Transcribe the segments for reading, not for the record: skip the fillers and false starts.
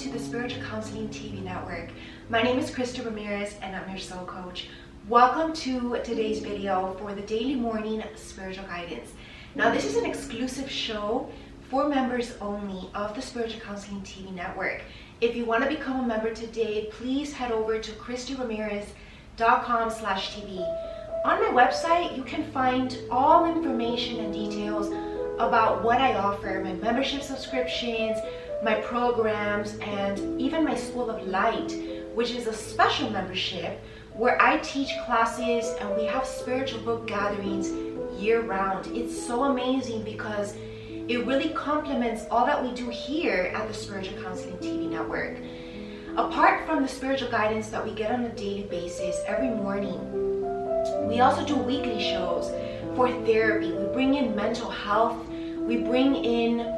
to the Spiritual Counseling TV network. My name is Christie Ramirez and I'm your soul coach. Welcome to today's video for the daily morning spiritual guidance. Now this is an exclusive show for members only of the Spiritual Counseling TV network. If you want to become a member today, please head over to christieramirez.com/TV. On my website, you can find all information and details about what I offer, my membership subscriptions, my programs, and even my School of Light, which is a special membership where I teach classes and we have spiritual book gatherings year-round. It's so amazing because it really complements all that we do here at the Spiritual Counseling TV network. Apart from the spiritual guidance that we get on a daily basis every morning, we also do weekly shows for therapy. We bring in mental health. We bring in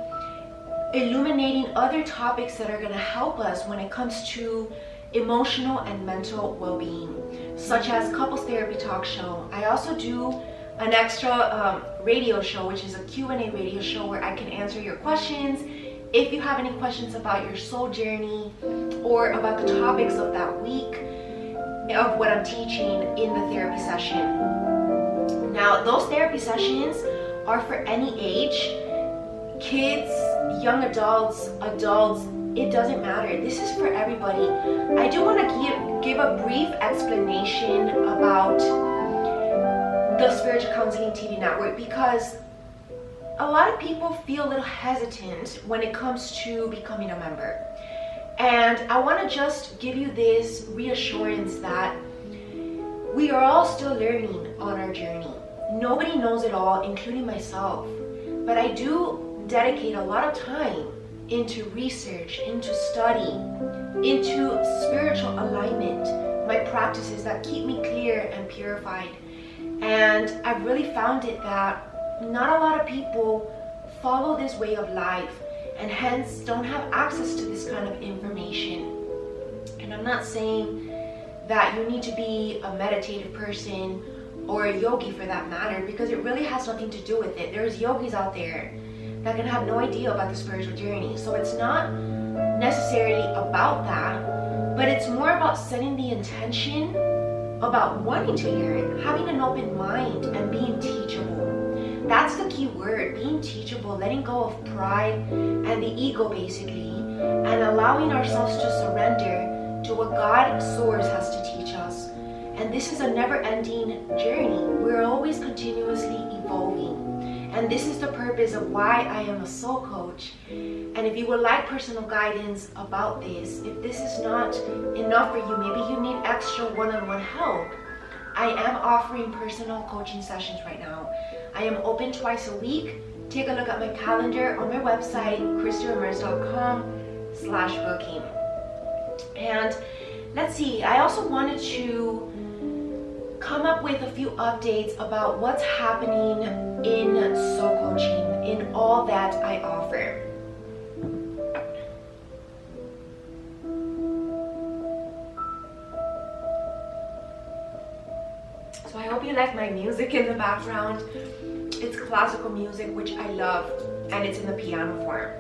illuminating other topics that are going to help us when it comes to emotional and mental well-being, such as couples therapy talk show. I also do an extra radio show, which is a Q&A radio show where I can answer your questions. If you have any questions about your soul journey or about the topics of that week of what I'm teaching in the therapy session. Now, those therapy sessions are for any age, kids, young adults, it doesn't matter. This is for everybody. I do want to give a brief explanation about the Spiritual Counseling TV network because a lot of people feel a little hesitant when it comes to becoming a member. And I want to just give you this reassurance that we are all still learning on our journey. Nobody knows it all, including myself. But I do dedicate a lot of time into research, into study, into spiritual alignment, my practices that keep me clear and purified. And I've really found it that not a lot of people follow this way of life and hence don't have access to this kind of information. And I'm not saying that you need to be a meditative person or a yogi for that matter, because it really has nothing to do with it. There's yogis out there that can have no idea about the spiritual journey. So it's not necessarily about that, but it's more about setting the intention about wanting to learn, having an open mind, and being teachable. That's the key word, being teachable, letting go of pride and the ego basically, and allowing ourselves to surrender to what God Source has to teach us. And this is a never-ending journey. We're always continuously evolving. And this is the purpose of why I am a soul coach. And if you would like personal guidance about this, if this is not enough for you, maybe you need extra one-on-one help, I am offering personal coaching sessions right now. I am open twice a week. Take a look at my calendar on my website, christieramirez.com/booking. And let's see, I also wanted to come up with a few updates about what's happening in soul coaching, in all that I offer. So I hope you like my music in the background. It's classical music, which I love, and it's in the piano form.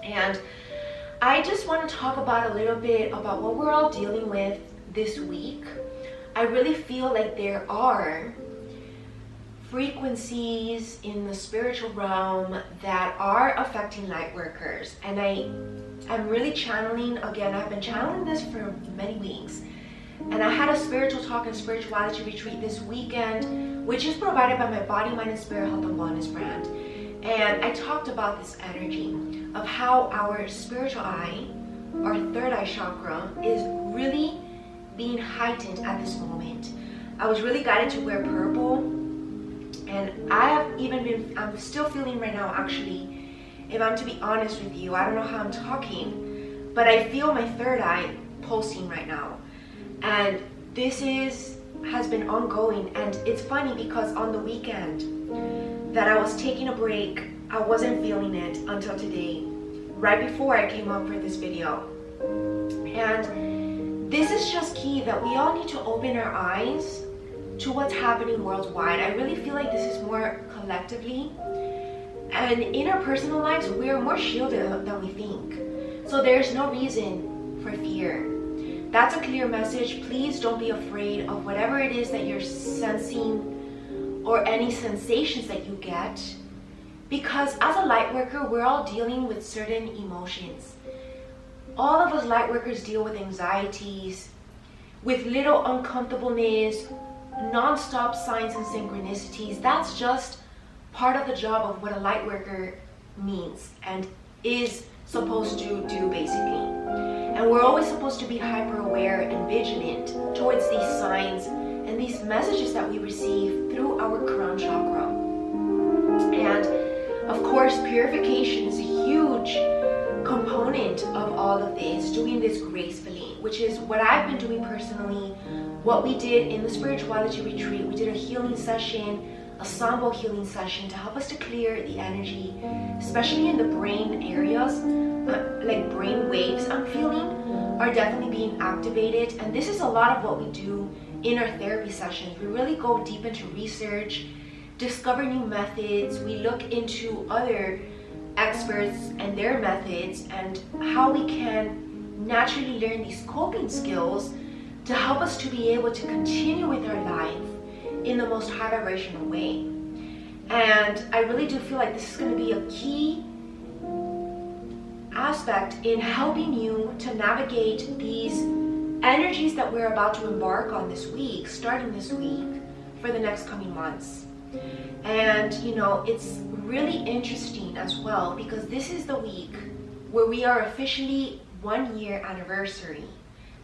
And I just want to talk about a little bit about what we're all dealing with this week. I really feel like there are frequencies in the spiritual realm that are affecting light workers. And I'm really channeling, again, I've been channeling this for many weeks. And I had a spiritual talk and spirituality retreat this weekend, which is provided by my Body, Mind, and Spirit Health and Wellness brand. And I talked about this energy of how our spiritual eye, our third eye chakra, is really being heightened at this moment. I was really guided to wear purple, and I'm still feeling right now, actually, if I'm to be honest with you, I don't know how I'm talking, but I feel my third eye pulsing right now. And this has been ongoing, and it's funny because on the weekend that I was taking a break, I wasn't feeling it until today, right before I came up for this video. And this is just key that we all need to open our eyes to what's happening worldwide. I really feel like this is more collectively. And in our personal lives, we are more shielded than we think. So there's no reason for fear. That's a clear message. Please don't be afraid of whatever it is that you're sensing or any sensations that you get, because as a light worker, we're all dealing with certain emotions. All of us light workers deal with anxieties, with little uncomfortableness, non-stop signs and synchronicities. That's just part of the job of what a light worker means and is supposed to do, basically. And we're always supposed to be hyper aware and vigilant towards these signs and these messages that we receive through our crown chakra. And of course, purification is a huge component of all of this, doing this gracefully, which is what I've been doing personally, what we did in the spirituality retreat. We did a healing session, a sambo healing session to help us to clear the energy, especially in the brain areas, like brain waves I'm feeling are definitely being activated. And this is a lot of what we do in our therapy sessions. We really go deep into research, discover new methods. We look into other experts and their methods and how we can naturally learn these coping skills to help us to be able to continue with our life in the most high vibrational way. And I really do feel like this is going to be a key aspect in helping you to navigate these energies that we're about to embark on this week, starting this week, for the next coming months. And you know, it's really interesting as well because this is the week where we are officially 1 year anniversary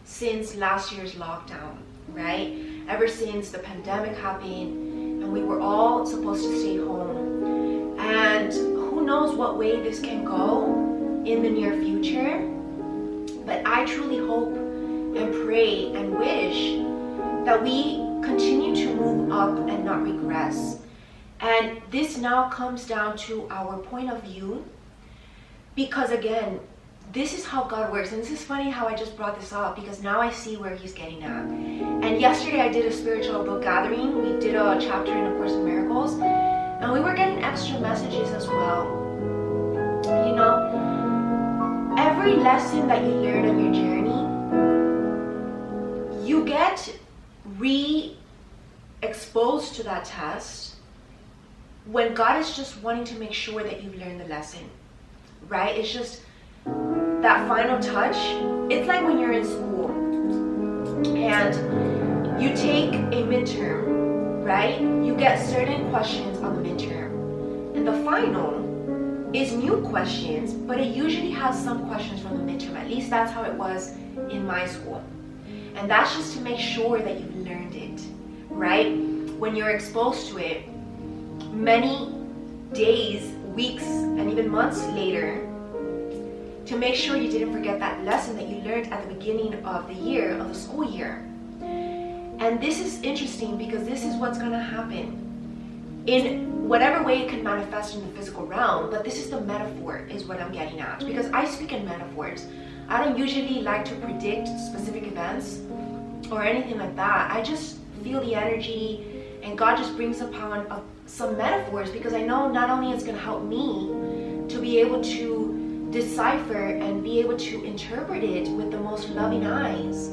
since last year's lockdown, right? Ever since the pandemic happened and we were all supposed to stay home. And who knows what way this can go in the near future. But I truly hope and pray and wish that we continue to move up and not regress. And this now comes down to our point of view, because again, this is how God works. And this is funny how I just brought this up because now I see where he's getting at. And yesterday I did a spiritual book gathering. We did a chapter in A Course in Miracles and we were getting extra messages as well. You know, every lesson that you learn on your journey, you get re-exposed to that test when God is just wanting to make sure that you've learned the lesson, right? It's just that final touch. It's like when you're in school and you take a midterm, right? You get certain questions on the midterm, and the final is new questions, but it usually has some questions from the midterm. At least that's how it was in my school. And that's just to make sure that you've learned it, right? When you're exposed to it, many days, weeks, and even months later, to make sure you didn't forget that lesson that you learned at the beginning of the year, of the school year. And this is interesting because this is what's going to happen in whatever way it can manifest in the physical realm, but this is the metaphor is what I'm getting at, because I speak in metaphors. I don't usually like to predict specific events or anything like that. I just feel the energy and God just brings upon some metaphors because I know not only it's going to help me to be able to decipher and be able to interpret it with the most loving eyes,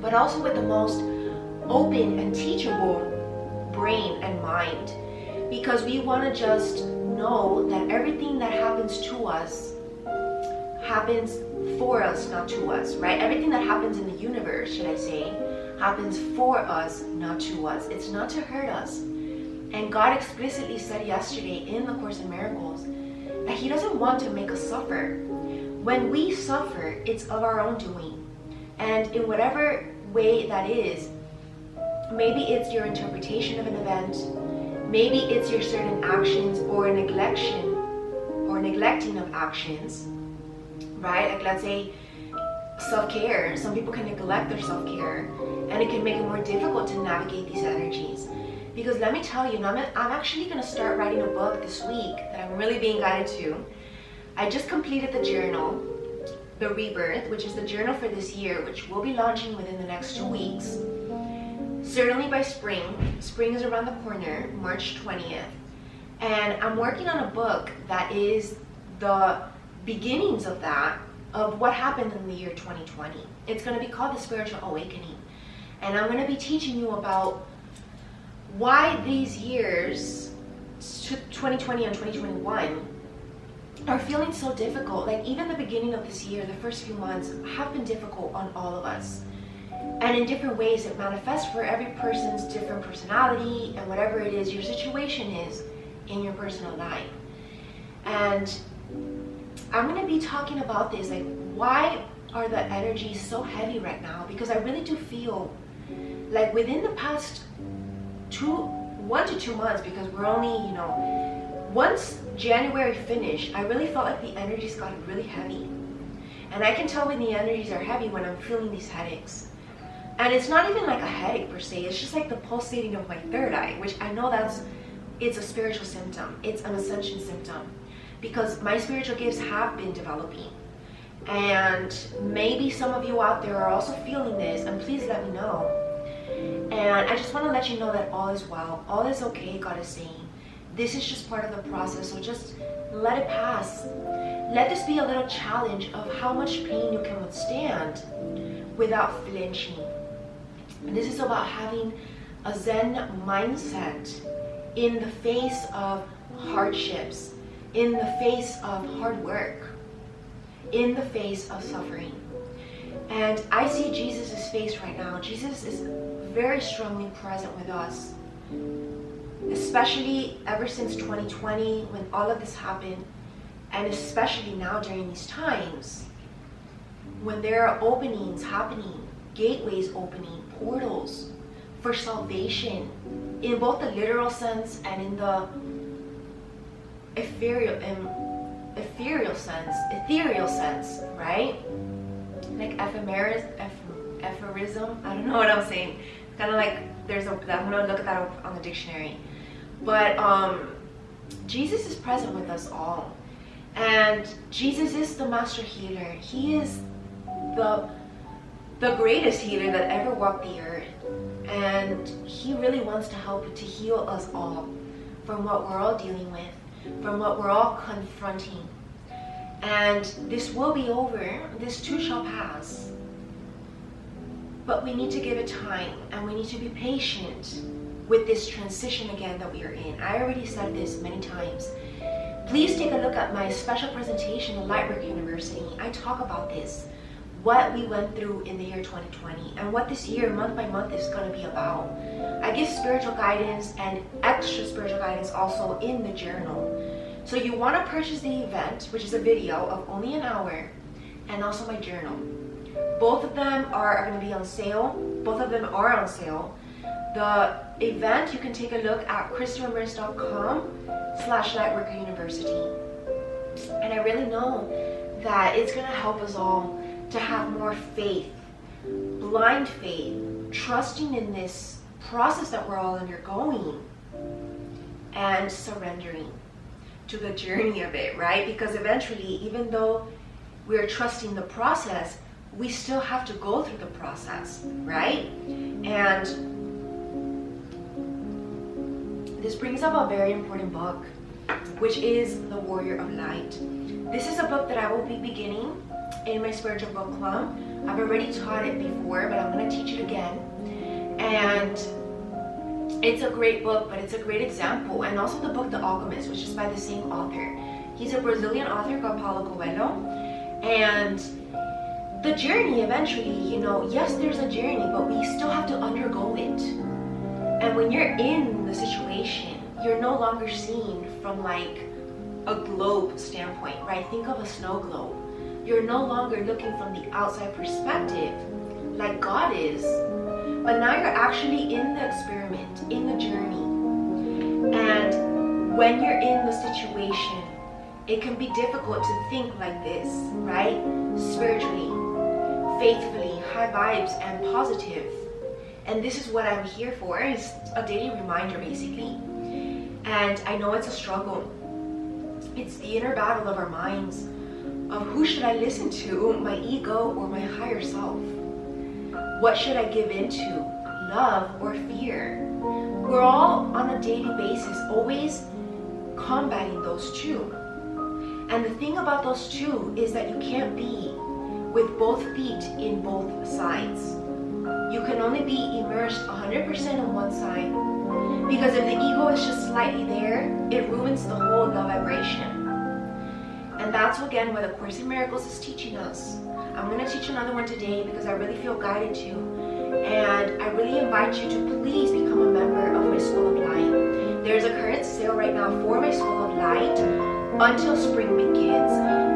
but also with the most open and teachable brain and mind, because we want to just know that everything that happens to us happens for us, not to us, right? Everything that happens in the universe, should I say, happens for us, not to us. It's not to hurt us. And God explicitly said yesterday in the Course in Miracles that he doesn't want to make us suffer. When we suffer, it's of our own doing. And in whatever way that is, maybe it's your interpretation of an event, maybe it's your certain actions or a neglection or neglecting of actions, right? Like let's say self-care. Some people can neglect their self-care and it can make it more difficult to navigate these energies. Because let me tell you, I'm actually going to start writing a book this week that I'm really being guided to. I just completed the journal, The Rebirth, which is the journal for this year, which will be launching within the next 2 weeks. Certainly by spring. Spring is around the corner, March 20th. And I'm working on a book that is the beginnings of that, of what happened in the year 2020. It's going to be called the Spiritual Awakening. And I'm going to be teaching you about why these years, 2020 and 2021, are feeling so difficult. Like even the beginning of this year, the first few months have been difficult on all of us. And in different ways it manifests for every person's different personality and whatever it is your situation is in your personal life. And I'm going to be talking about this, like why are the energies so heavy right now? Because I really do feel like within the past 1 to 2 months, because we're only, once January finished, I really felt like the energies got really heavy. And I can tell when the energies are heavy when I'm feeling these headaches. And it's not even like a headache per se, it's just like the pulsating of my third eye, which I know it's a spiritual symptom, it's an ascension symptom. Because my spiritual gifts have been developing. And maybe some of you out there are also feeling this, and please let me know. And I just want to let you know that all is well, all is okay, God is saying. This is just part of the process, so just let it pass. Let this be a little challenge of how much pain you can withstand without flinching. And this is about having a Zen mindset in the face of hardships, in the face of hard work, in the face of suffering. And I see Jesus' face right now. Jesus is very strongly present with us, especially ever since 2020 when all of this happened, and especially now during these times when there are openings happening, gateways opening, portals for salvation in both the literal sense and in the ethereal sense, right? Like ephemerism, I don't know what I'm saying. Kind of like I'm gonna look at that on the dictionary. But Jesus is present with us all. And Jesus is the master healer. He is the greatest healer that ever walked the earth. And he really wants to help to heal us all from what we're all dealing with, from what we're all confronting. And this will be over. This too shall pass. But we need to give it time, and we need to be patient with this transition again that we are in. I already said this many times. Please take a look at my special presentation at Lightworker University. I talk about this, what we went through in the year 2020, and what this year, month by month, is going to be about. I give spiritual guidance and extra spiritual guidance also in the journal. So you want to purchase the event, which is a video of only an hour, and also my journal. Both of them are going to be on sale. Both of them are on sale. The event, you can take a look at christieramirez.com/Lightworker University. And I really know that it's going to help us all to have more faith, blind faith, trusting in this process that we're all undergoing, and surrendering to the journey of it, right? Because eventually, even though we're trusting the process, we still have to go through the process, right? And this brings up a very important book, which is The Warrior of Light. This is a book that I will be beginning in my spiritual book club. I've already taught it before, but I'm going to teach it again. And it's a great book, but it's a great example. And also the book The Alchemist, which is by the same author. He's a Brazilian author called Paulo Coelho. And the journey eventually, yes, there's a journey, but we still have to undergo it. And when you're in the situation, you're no longer seen from like a globe standpoint, right? Think of a snow globe. You're no longer looking from the outside perspective like God is, but now you're actually in the experiment, in the journey. And when you're in the situation, it can be difficult to think like this, right? Spiritually, faithfully, high vibes, and positive. And this is what I'm here for. It's a daily reminder, basically. And I know it's a struggle. It's the inner battle of our minds, of who should I listen to, my ego or my higher self? What should I give into, love or fear? We're all on a daily basis always combating those two. And the thing about those two is that you can't be with both feet in both sides. You can only be immersed 100% on one side, because if the ego is just slightly there, it ruins the whole love vibration. And that's again what the Course in Miracles is teaching us. I'm going to teach another one today because I really feel guided to. And I really invite you to please become a member of my School of Light. There's a current sale right now for my School of Light until spring begins.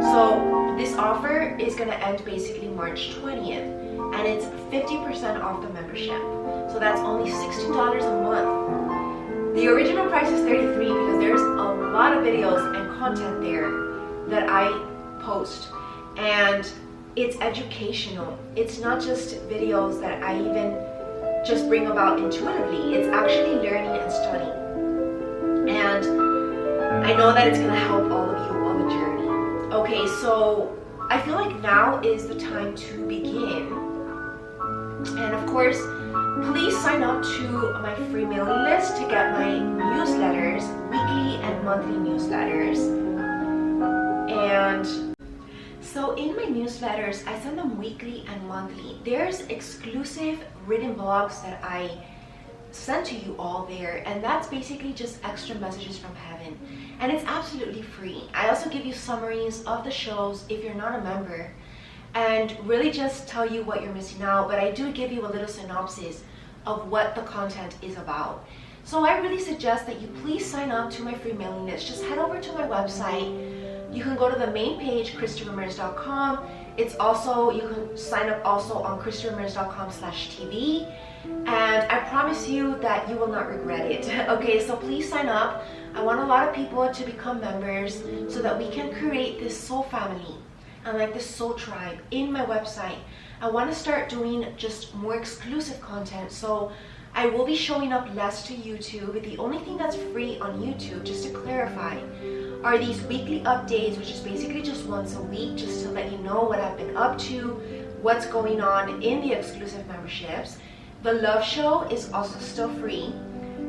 So this offer is going to end basically March 20th. And it's 50% off the membership. So that's only $16 a month. The original price is $33 because there's a lot of videos and content there that I post. And it's educational. It's not just videos that I even just bring about intuitively. It's actually learning and studying. And I know that it's going to help all of you on the journey. Okay, so I feel like now is the time to begin. And of course, please sign up to my free mailing list to get my newsletters, weekly and monthly newsletters. And so in my newsletters, I send them weekly and monthly. There's exclusive written blogs that I send to you all there, and that's basically just extra messages from heaven. And it's absolutely free. I also give you summaries of the shows if you're not a member, and really just tell you what you're missing out, but I do give you a little synopsis of what the content is about. So I really suggest that you please sign up to my free mailing list. Just head over to my website. You can go to the main page, ChristieRamirez.com. It's also, you can sign up also on ChristieRamirez.com/TV. And I promise you that you will not regret it. Okay, so please sign up. I want a lot of people to become members so that we can create this soul family and like this soul tribe in my website. I want to start doing just more exclusive content. So I will be showing up less to YouTube. The only thing that's free on YouTube, just to clarify, are these weekly updates, which is basically just once a week, just to let you know what I've been up to, what's going on in the exclusive memberships. The Love Show is also still free,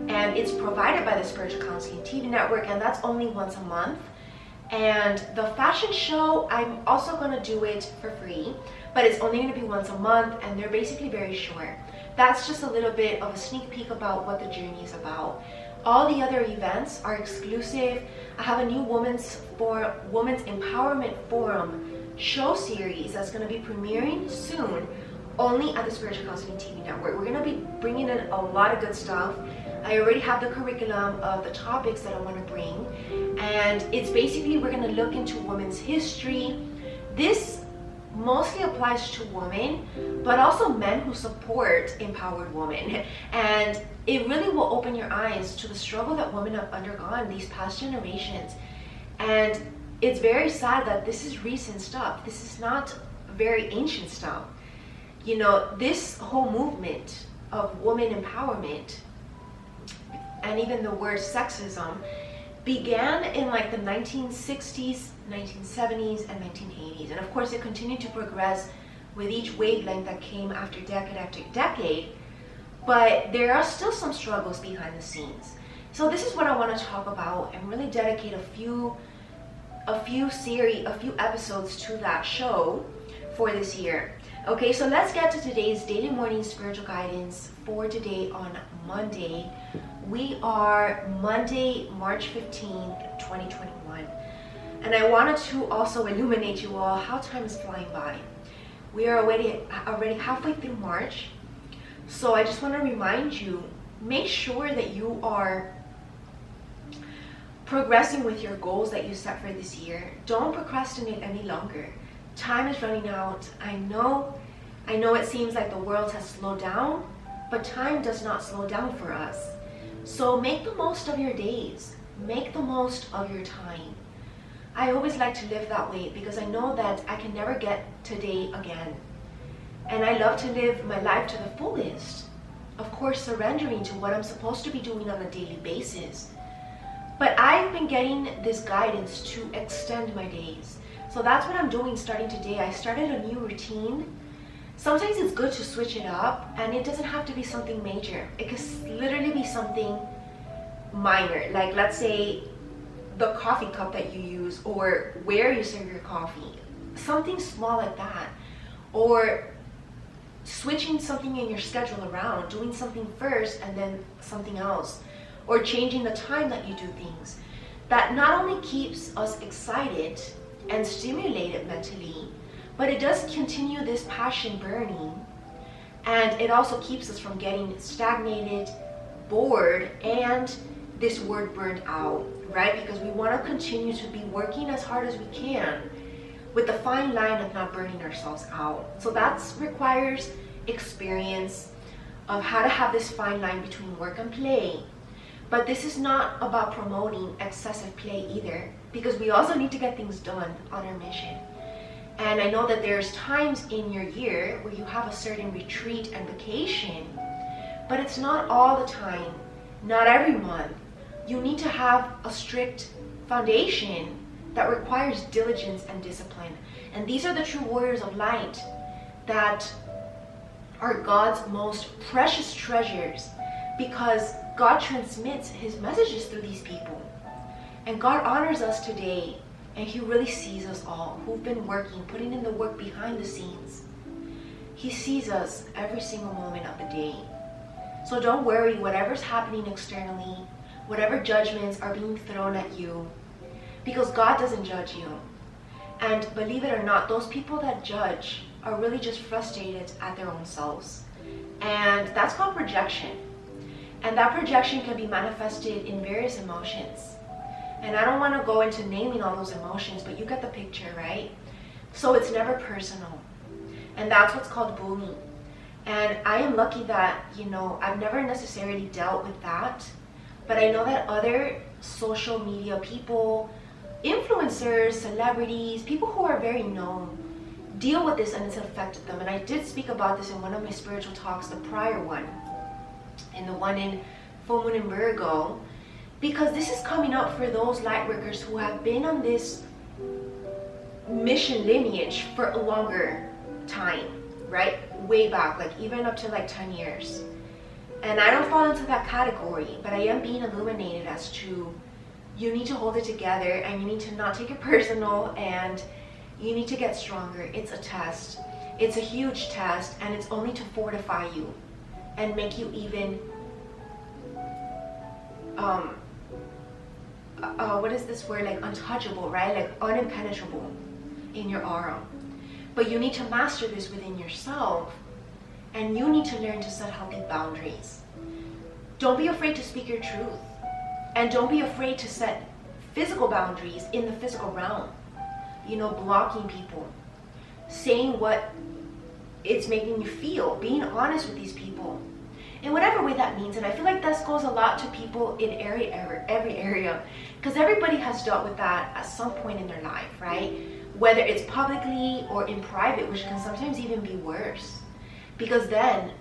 and it's provided by the Spiritual Counseling TV network, and that's only once a month. And the fashion show, I'm also going to do it for free, but it's only going to be once a month, and they're basically very short. That's just a little bit of a sneak peek about what the journey is about. All the other events are exclusive. I have a new Women's Empowerment Forum show series that's going to be premiering soon, only at the Spiritual Counseling TV network. We're going to be bringing in a lot of good stuff. I already have the curriculum of the topics that I want to bring, and it's basically, we're going to look into women's history. This mostly applies to women, but also men who support empowered women. And it really will open your eyes to the struggle that women have undergone these past generations. And it's very sad that this is recent stuff. This is not very ancient stuff. You know, this whole movement of women empowerment, and even the word sexism, began in like the 1960s, 1970s, and 1980s. And of course, it continued to progress with each wavelength that came after decade. But there are still some struggles behind the scenes. So this is what I want to talk about and really dedicate a few episodes to that show for this year. Okay, so let's get to today's daily morning spiritual guidance for today on Monday. We are Monday, March 15th, 2021. And I wanted to also illuminate you all how time is flying by. We are already halfway through March. So I just want to remind you, make sure that you are progressing with your goals that you set for this year. Don't procrastinate any longer. Time is running out. I know it seems like the world has slowed down, but time does not slow down for us. So make the most of your days. Make the most of your time. I always like to live that way because I know that I can never get today again. And I love to live my life to the fullest. Of course, surrendering to what I'm supposed to be doing on a daily basis. But I've been getting this guidance to extend my days. So that's what I'm doing starting today. I started a new routine. Sometimes it's good to switch it up, and it doesn't have to be something major. It can literally be something minor. Like, let's say the coffee cup that you use or where you serve your coffee. Something small like that. or switching something in your schedule around, doing something first and then something else, or changing the time that you do things. That not only keeps us excited and stimulated mentally, but it does continue this passion burning, and it also keeps us from getting stagnated, bored, and this word burned out, right? Because we want to continue to be working as hard as we can with the fine line of not burning ourselves out. So that requires experience of how to have this fine line between work and play. But this is not about promoting excessive play either, because we also need to get things done on our mission. And I know that there's times in your year where you have a certain retreat and vacation, but it's not all the time, not every month. You need to have a strict foundation that requires diligence and discipline. And these are the true warriors of light that are God's most precious treasures, because God transmits his messages through these people. And God honors us today, and he really sees us all who've been working, putting in the work behind the scenes. He sees us every single moment of the day. So don't worry whatever's happening externally, whatever judgments are being thrown at you, because God doesn't judge you. And believe it or not, those people that judge are really just frustrated at their own selves. And that's called projection. And that projection can be manifested in various emotions. And I don't want to go into naming all those emotions, but you get the picture, right? So it's never personal. And that's what's called bullying. And I am lucky that, I've never necessarily dealt with that. But I know that other social media people, influencers, celebrities, people who are very known, deal with this, and it's affected them. And I did speak about this in one of my spiritual talks, the prior one, and the one in Full Moon in Virgo, because this is coming up for those light workers who have been on this mission lineage for a longer time, right? Way back, like even up to like 10 years. And I don't fall into that category, but I am being illuminated as to you need to hold it together, and you need to not take it personal, and you need to get stronger. It's a test. It's a huge test, and it's only to fortify you and make you even what is this word, like untouchable, right? Like unimpenetrable in your aura. But you need to master this within yourself, and you need to learn to set healthy boundaries. Don't be afraid to speak your truth, and don't be afraid to set physical boundaries in the physical realm. Blocking people, saying what it's making you feel, being honest with these people in whatever way that means. And I feel like this goes a lot to people in every area, because everybody has dealt with that at some point in their life, right? Whether it's publicly or in private, which can sometimes even be worse, because then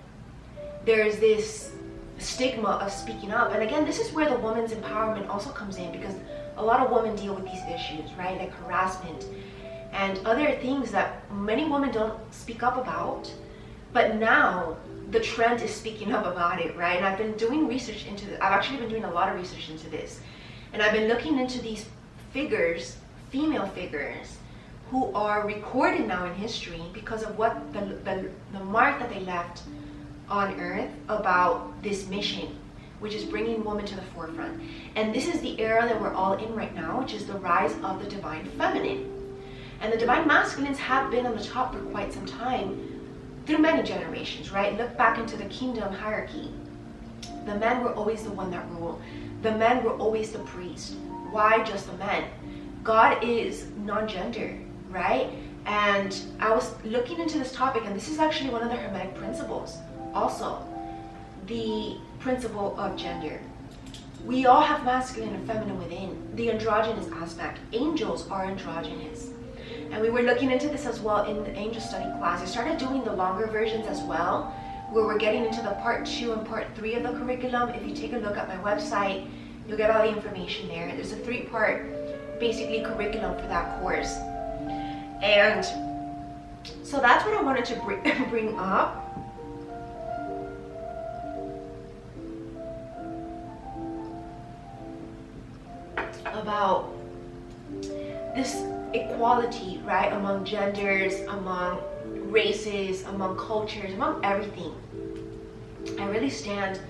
there's this stigma of speaking up. And again, this is where the woman's empowerment also comes in, because a lot of women deal with these issues, right? Like harassment and other things that many women don't speak up about. But now the trend is speaking up about it, right? And I've been doing research into this. I've actually been doing a lot of research into this. And I've been looking into these figures, female figures, who are recorded now in history because of what the mark that they left on earth about this mission, which is bringing women to the forefront. And this is the era that we're all in right now, which is the rise of the divine feminine. And the divine masculines have been on the top for quite some time, through many generations, right? Look back into the kingdom hierarchy. The men were always the one that ruled. The men were always the priest. Why just the men? God is non-gender, right? And I was looking into this topic, and this is actually one of the Hermetic principles also, the principle of gender. We all have masculine and feminine within, the androgynous aspect. Angels are androgynous. And we were looking into this as well in the angel study class. I started doing the longer versions as well, where we're getting into the part 2 and part 3 of the curriculum. If you take a look at my website, you'll get all the information there. There's a 3-part basically curriculum for that course. And so that's what I wanted to bring up. About this equality, right, among genders, among races, among cultures, among everything. I really stand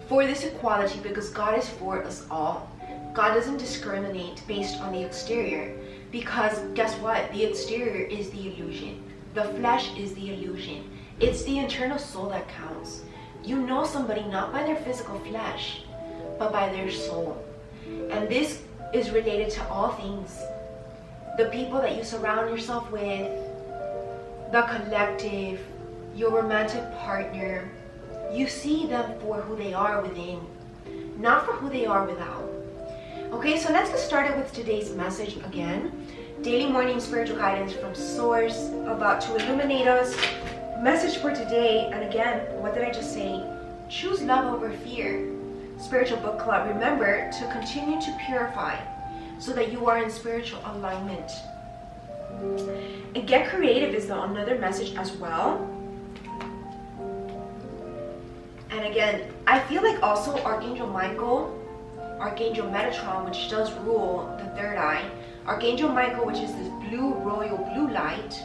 for this equality because God is for us all. God doesn't discriminate based on the exterior, because guess what? The exterior is the illusion. The flesh is the illusion. It's the internal soul that counts. You know somebody not by their physical flesh, but by their soul. And this is related to all things. The people that you surround yourself with, the collective, your romantic partner, you see them for who they are within, not for who they are without. Okay, so let's get started with today's message again. Daily morning spiritual guidance from Source, about to illuminate us. Message for today, and again, what did I just say? Choose love over fear. Spiritual book club. Remember to continue to purify so that you are in spiritual alignment. And get creative is another message as well. And again, I feel like also Archangel Michael, Archangel Metatron, which does rule the third eye, Archangel Michael, which is this blue, royal blue light,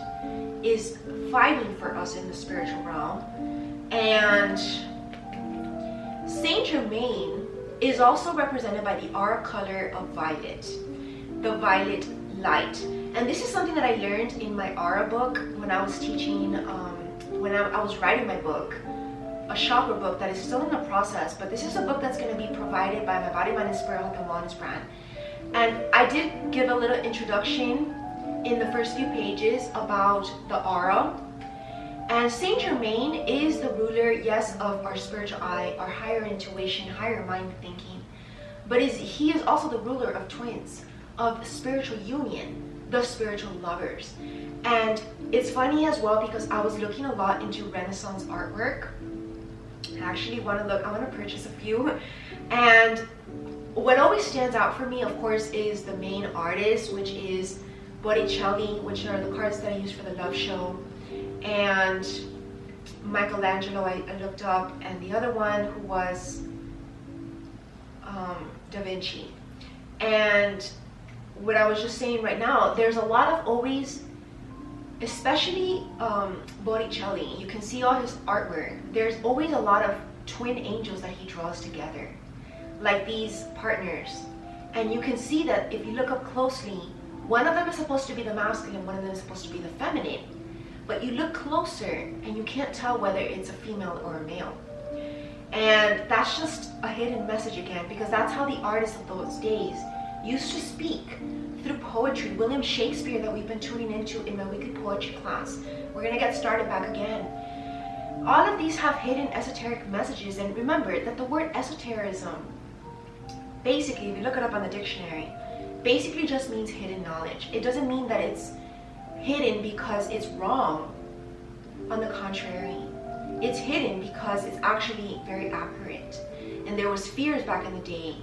is fighting for us in the spiritual realm. And Saint Germain is also represented by the aura color of violet, the violet light. And this is something that I learned in my aura book when I was teaching, when I was writing my book, a chakra book that is still in the process, but this is a book that's going to be provided by my Body, Mind, and Spirit Health and Wellness brand. And I did give a little introduction in the first few pages about the aura. And Saint Germain is the ruler, yes, of our spiritual eye, our higher intuition, higher mind thinking. But he is also the ruler of twins, of spiritual union, the spiritual lovers. And it's funny as well because I was looking a lot into Renaissance artwork. I actually want to purchase a few. And what always stands out for me, of course, is the main artist, which is Botticelli, which are the cards that I use for the love show, and Michelangelo I looked up, and the other one who was Da Vinci. And what I was just saying right now, there's a lot of always, especially Botticelli, you can see all his artwork, there's always a lot of twin angels that he draws together, like these partners. And you can see that if you look up closely, one of them is supposed to be the masculine, one of them is supposed to be the feminine. But you look closer and you can't tell whether it's a female or a male. And that's just a hidden message again, because that's how the artists of those days used to speak, through poetry. William Shakespeare, that we've been tuning into in my weekly poetry class. We're going to get started back again. All of these have hidden esoteric messages. And remember that the word esotericism, basically, if you look it up on the dictionary, basically just means hidden knowledge. It doesn't mean that it's hidden because it's wrong. On the contrary, it's hidden because it's actually very accurate. And there was fears back in the day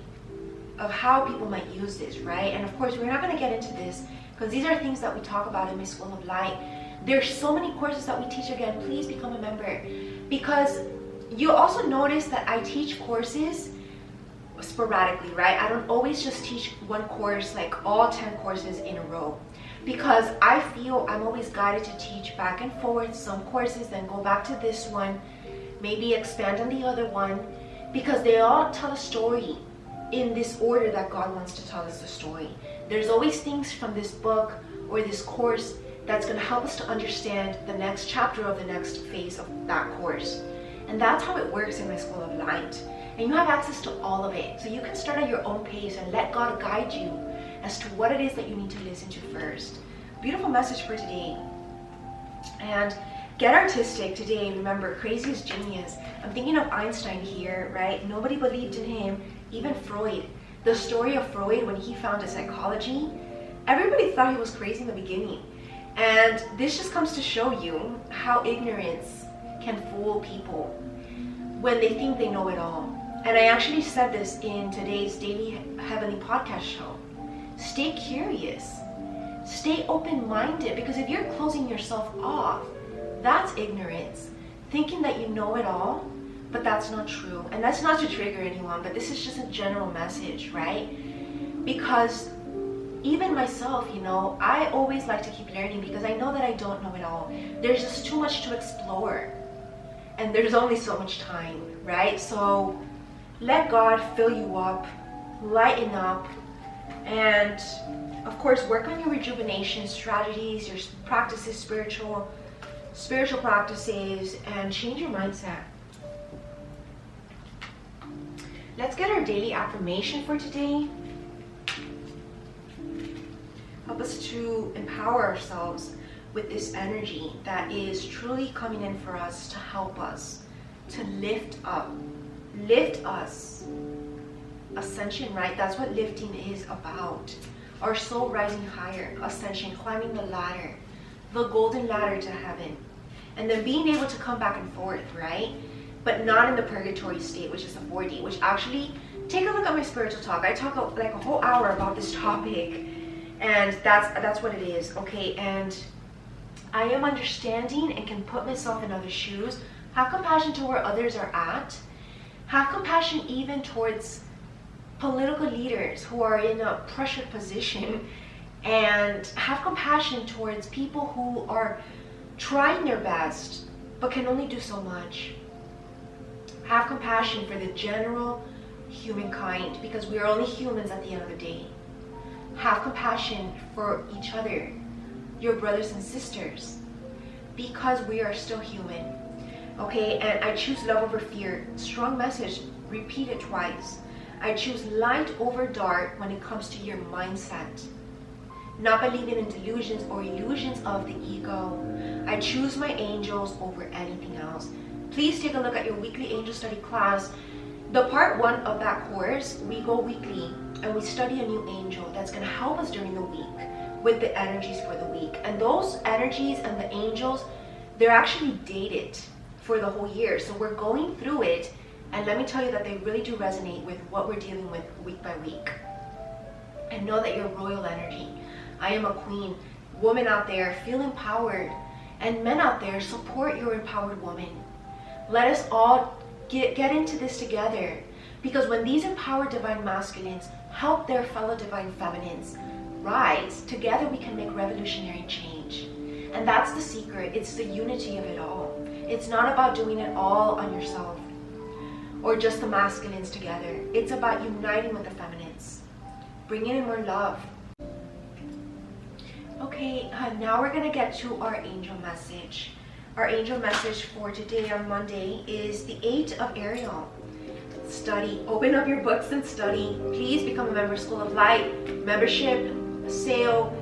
of how people might use this, right? And of course, we're not going to get into this because these are things that we talk about in my School of Light. There's so many courses that we teach. Again, please become a member, because you'll also notice that I teach courses sporadically, right? I don't always just teach one course, like all 10 courses in a row, because I feel I'm always guided to teach back and forth some courses, then go back to this one, maybe expand on the other one, because they all tell a story in this order that God wants to tell us the story. There's always things from this book or this course that's going to help us to understand the next chapter of the next phase of that course. And that's how it works in my School of Light. And you have access to all of it. So you can start at your own pace and let God guide you as to what it is that you need to listen to first. Beautiful message for today. And get artistic today. Remember, crazy is genius. I'm thinking of Einstein here, right? Nobody believed in him, even Freud. The story of Freud when he founded psychology, everybody thought he was crazy in the beginning. And this just comes to show you how ignorance can fool people when they think they know it all. And I actually said this in today's Daily Heavenly Podcast show. Stay curious. Stay open-minded, because if you're closing yourself off, that's ignorance. Thinking that you know it all, but that's not true. And that's not to trigger anyone, but this is just a general message, right? Because even myself, you know, I always like to keep learning because I know that I don't know it all. There's just too much to explore, and there's only so much time, right? So let God fill you up, lighten up, and of course work on your rejuvenation strategies, your practices, spiritual practices, and change your mindset. Let's get our daily affirmation for today. Help us to empower ourselves with this energy that is truly coming in for us to help us, to lift us. Ascension, right? That's what lifting is about. Our soul rising higher, ascension, climbing the ladder, the golden ladder to heaven. And then being able to come back and forth, right? But not in the purgatory state, which is the 4D, which actually, take a look at my spiritual talk. I talk like a whole hour about this topic, and that's what it is, okay? And I am understanding and can put myself in other shoes, have compassion to where others are at, have compassion even towards political leaders who are in a pressured position, and have compassion towards people who are trying their best but can only do so much. Have compassion for the general humankind, because we are only humans at the end of the day. Have compassion for each other, your brothers and sisters, because we are still human. Okay, and I choose love over fear. Strong message, repeat it twice. I choose light over dark when it comes to your mindset. Not believing in delusions or illusions of the ego. I choose my angels over anything else. Please take a look at your weekly angel study class. The part 1 of that course, we go weekly and we study a new angel that's going to help us during the week with the energies for the week. And those energies and the angels, they're actually dated for the whole year. So we're going through it, and let me tell you that they really do resonate with what we're dealing with week by week. And know that you're royal energy. I am a queen. Woman out there, feel empowered. And men out there, support your empowered woman. Let us all get into this together, because when these empowered divine masculines help their fellow divine feminines rise, together we can make revolutionary change. And that's the secret. It's the unity of it all. It's not about doing it all on yourself or just the masculines together. It's about uniting with the feminines, bringing in more love. Okay, now we're gonna get to our angel message. Our angel message for today on Monday is the 8 of Ariel. Study. Open up your books and study. Please become a member. School of Light, membership, sale.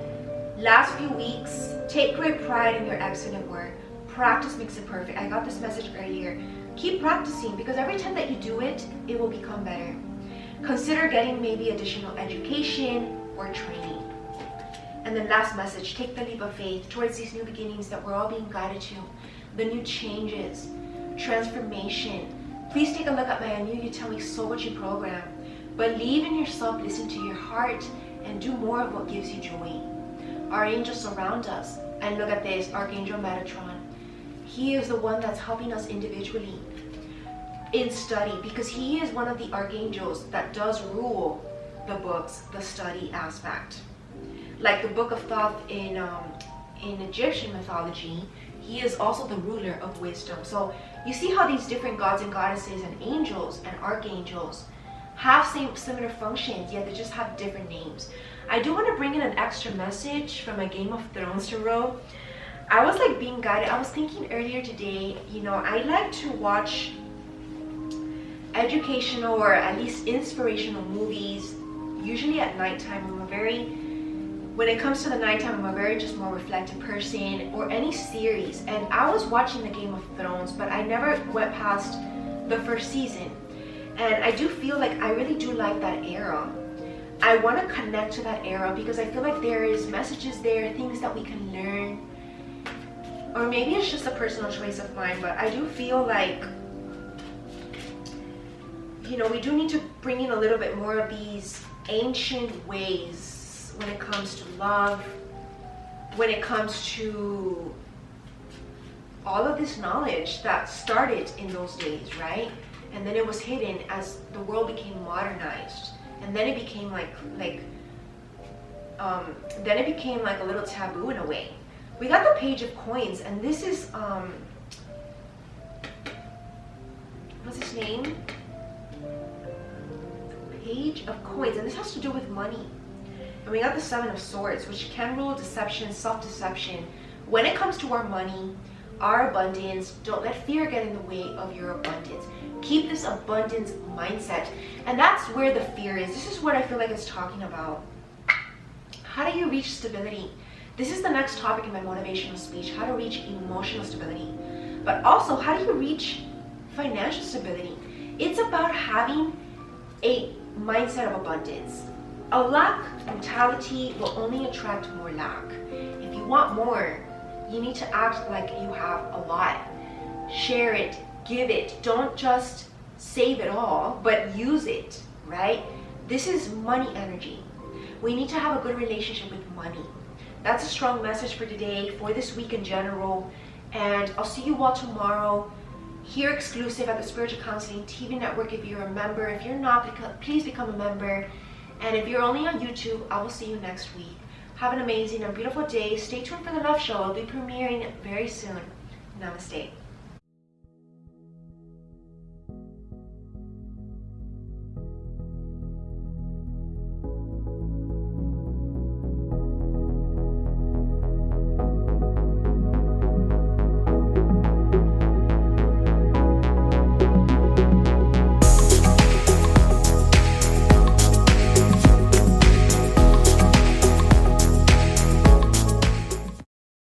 Last few weeks, take great pride in your excellent work. Practice makes it perfect. I got this message earlier. Keep practicing, because every time that you do it, it will become better. Consider getting maybe additional education or training. And then last message, take the leap of faith towards these new beginnings that we're all being guided to, the new changes, transformation. Please take a look at my I Knew You Tell Me So What You program. Believe in yourself, listen to your heart, and do more of what gives you joy. Our angels surround us. And look at this, Archangel Metatron. He is the one that's helping us individually in study, because he is one of the archangels that does rule the books, the study aspect. Like the Book of Thoth in Egyptian mythology, he is also the ruler of wisdom. So you see how these different gods and goddesses and angels and archangels have similar functions, yet they just have different names. I do want to bring in an extra message from a Game of Thrones tarot. I was like being guided. I was thinking earlier today, you know, I like to watch educational or at least inspirational movies, usually at nighttime. When it comes to the nighttime, I'm a very just more reflective person, or any series. And I was watching the Game of Thrones, but I never went past the first season. And I do feel like I really do like that era. I want to connect to that era because I feel like there is messages there, things that we can learn. Or maybe it's just a personal choice of mine, but I do feel like, you know, we do need to bring in a little bit more of these ancient ways when it comes to love, when it comes to all of this knowledge that started in those days, right? And then it was hidden as the world became modernized. And then it became like then it became like a little taboo in a way. We got the page of coins, and this is what's his name? Page of coins, and this has to do with money. And we got the Seven of Swords, which can rule deception, self-deception. When it comes to our money, our abundance, don't let fear get in the way of your abundance. Keep this abundance mindset. And that's where the fear is. This is what I feel like it's talking about. How do you reach stability? This is the next topic in my motivational speech, how to reach emotional stability. But also, how do you reach financial stability? It's about having a mindset of abundance. A lack mentality will only attract more lack. If you want more, you need to act like you have a lot. Share it, give it. Don't just save it all, but use it, right? This is money energy. We need to have a good relationship with money. That's a strong message for today, for this week in general. And I'll see you all tomorrow, here exclusive at the Spiritual Counseling TV network. If you're a member, if you're not, please become a member. And if you're only on YouTube, I will see you next week. Have an amazing and beautiful day. Stay tuned for the Love Show. I'll be premiering very soon. Namaste.